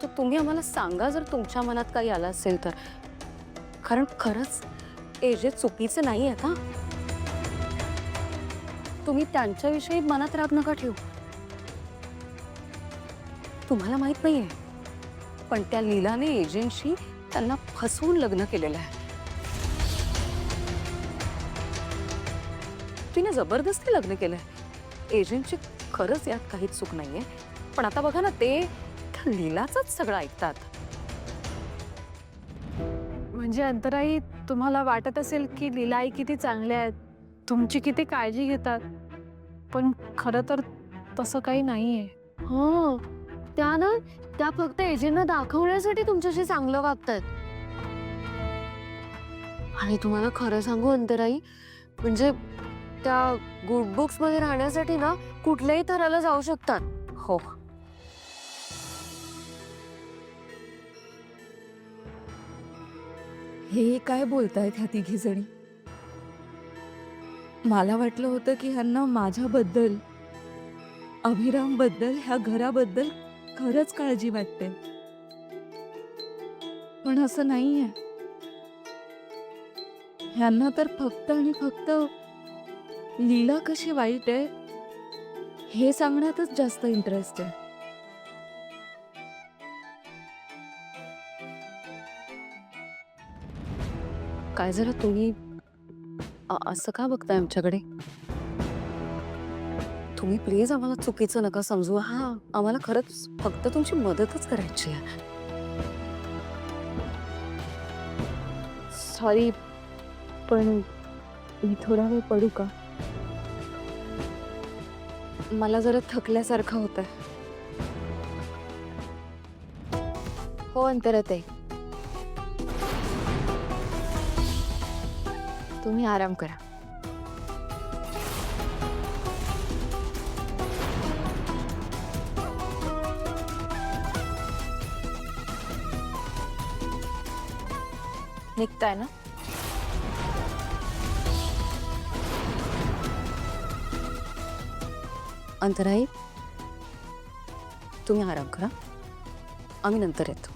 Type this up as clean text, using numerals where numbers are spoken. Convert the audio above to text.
तर तुम्ही आम्हाला सांगा जर तुमच्या मनात काही आलं असेल तर. कारण खरंच एजे चुकीचं नाही आहे का? तुम्ही त्यांच्याविषयी मनात राग नका ठेवू. तुम्हाला माहित नाहीये पण त्या लीलाने एजंटशी त्यांना फसवून लग्न केलेलं आहे. तिने जबरदस्ती लग्न केलंय. एजंटची खरंच यात काहीच चूक नाहीये. पण आता बघा ना, ते त्या लीलाचंच सगळं ऐकतात. म्हणजे अंतराई, तुम्हाला वाटत असेल की लीलाई किती चांगल्या आहेत, तुमची किती काळजी घेतात, पण खरं तर तसं काही नाहीये. हो, त्या ना, त्या फक्त एजंटना दाखवण्यासाठी तुमच्याशी चांगलं वागतायत. आणि तुम्हाला खरं सांगू अंतराई, म्हणजे त्या गुड बुक्स मध्ये राहण्यासाठी ना कुठल्याही थराला जाऊ शकतात. हो. हे काय बोलतायत ह्या तिघी जणी? मला वाटलं होतं की ह्यांना माझ्याबद्दल, अभिरामबद्दल, ह्या घराबद्दल खरंच काळजी वाटते, पण असं नाहीये. ह्यांना तर फक्त आणि फक्त लीला कशी वाईट आहे हे सांगण्यातच जास्त इंटरेस्ट आहे. काय जरा तुम्ही असं का बघताय आमच्याकडे? तुम्ही प्लीज आम्हाला चुकीचं नका समजू. हा, आम्हाला खरंच फक्त तुमची मदतच करायची आहे. सॉरी, पण मी थोडा वेळ पडू का? मला जरा थकल्यासारखं होतंय. हो अंतराताई, तुम्ही आराम करा. निघताय ना? अंतराई, तुम्ही आराम करा. आम्ही नंतर येतो.